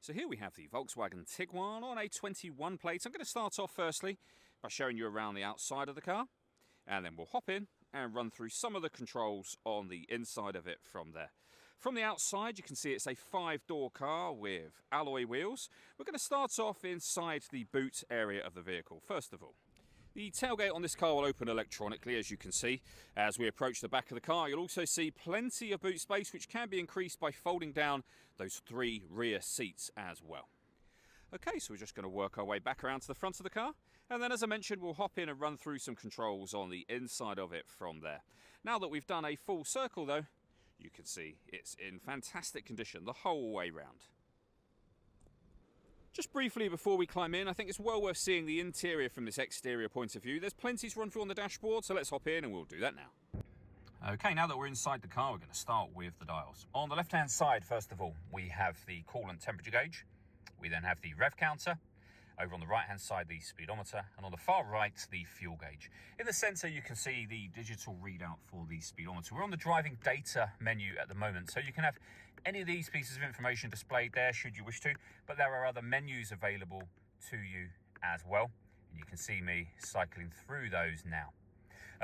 So here we have the Volkswagen Tiguan on a 21 plate. I'm going to start off firstly by showing you around the outside of the car, and then we'll hop in and run through some of the controls on the inside of it from there. From the outside, you can see it's a 5-door car with alloy wheels. We're going to start off inside the boot area of the vehicle, first of all. The tailgate on this car will open electronically, as you can see. As we approach the back of the car, you'll also see plenty of boot space, which can be increased by folding down those 3 rear seats as well. Okay, so we're just going to work our way back around to the front of the car, and then, as I mentioned, we'll hop in and run through some controls on the inside of it from there. Now that we've done a full circle, though, you can see it's in fantastic condition the whole way round. Just briefly before we climb in, I think it's well worth seeing the interior from this exterior point of view. There's plenty to run through on the dashboard, so let's hop in and we'll do that now. Okay, now that we're inside the car, we're going to start with the dials. On the left-hand side, first of all, we have the coolant temperature gauge. We then have the rev counter. Over on the right-hand side, the speedometer, and on the far right, the fuel gauge. In the center, you can see the digital readout for the speedometer. We're on the driving data menu at the moment, so you can have any of these pieces of information displayed there should you wish to, but there are other menus available to you as well, and you can see me cycling through those now.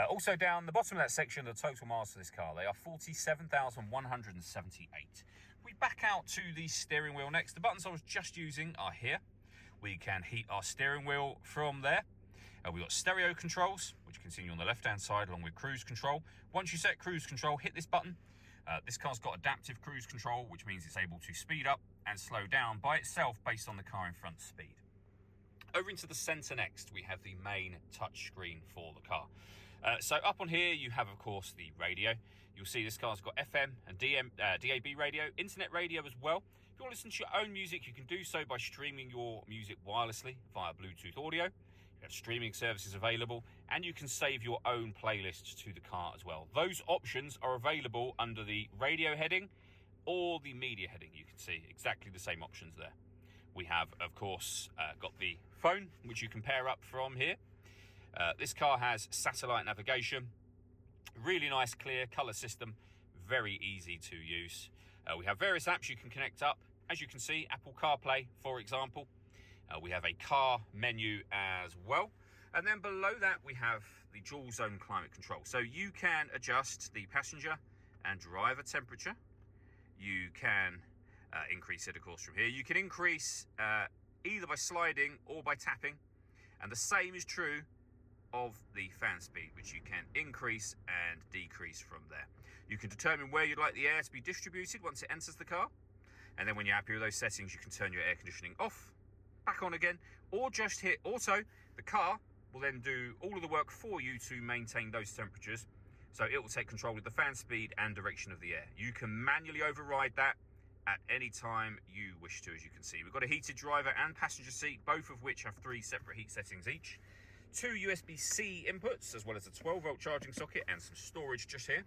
Also down the bottom of that section, the total miles for this car, they are 47,178. We back out to the steering wheel next. The buttons I was just using are here. We can heat our steering wheel from there. We've got stereo controls, which continue on the left-hand side along with cruise control. Once you set cruise control, hit this button. This car's got adaptive cruise control, which means it's able to speed up and slow down by itself based on the car in front's speed. Over into the center next, we have the main touch screen for the car. So up on here, you have, of course, the radio. You'll see this car's got FM and DAB radio, internet radio as well. If you want to listen to your own music, you can do so by streaming your music wirelessly via Bluetooth audio. You have streaming services available, and you can save your own playlists to the car as well. Those options are available under the radio heading or the media heading. You can see exactly the same options there. We have, of course, got the phone, which you can pair up from here. This car has satellite navigation, really nice clear colour system, very easy to use. We have various apps you can connect up. As you can see, Apple CarPlay, for example. We have a car menu as well. And then below that, we have the dual zone climate control. So you can adjust the passenger and driver temperature. You can increase it, of course, from here. You can increase either by sliding or by tapping. And the same is true of the fan speed, which you can increase and decrease from there. You can determine where you'd like the air to be distributed once it enters the car. And then when you're happy with those settings, you can turn your air conditioning off, back on again, or just hit auto. The car will then do all of the work for you to maintain those temperatures. So it will take control of the fan speed and direction of the air. You can manually override that at any time you wish to, as you can see. We've got a heated driver and passenger seat, both of which have 3 separate heat settings each. 2 USB-C inputs, as well as a 12-volt charging socket and some storage just here.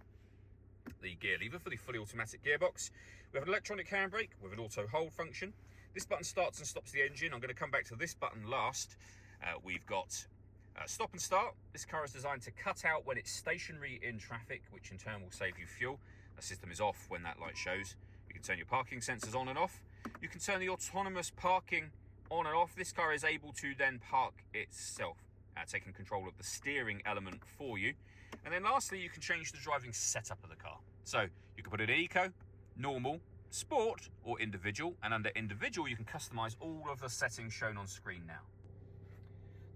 The gear lever for the fully automatic gearbox. We have an electronic handbrake with an auto hold function. This button starts and stops the engine. I'm going to come back to this button last. We've got stop and start. This car is designed to cut out when it's stationary in traffic, which in turn will save you fuel. The system is off when that light shows. You can turn your parking sensors on and off. You can turn the autonomous parking on and off. This car is able to then park itself, taking control of the steering element for you. And then lastly, you can change the driving setup of the car. So you can put it in eco, normal, sport, or individual. And under individual, you can customize all of the settings shown on screen now.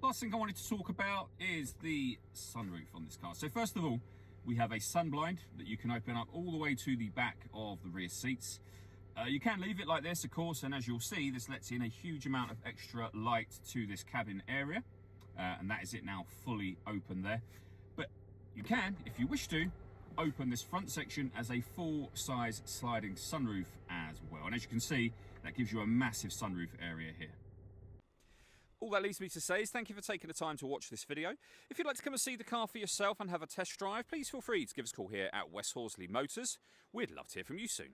Last thing I wanted to talk about is the sunroof on this car. So first of all, we have a sun blind that you can open up all the way to the back of the rear seats. You can leave it like this, of course, and as you'll see, this lets in a huge amount of extra light to this cabin area. And that is it now fully open there. But you can, if you wish to, open this front section as a full-size sliding sunroof as well. And as you can see, that gives you a massive sunroof area here. All that leaves me to say is thank you for taking the time to watch this video. If you'd like to come and see the car for yourself and have a test drive, please feel free to give us a call here at West Horsley Motors. We'd love to hear from you soon.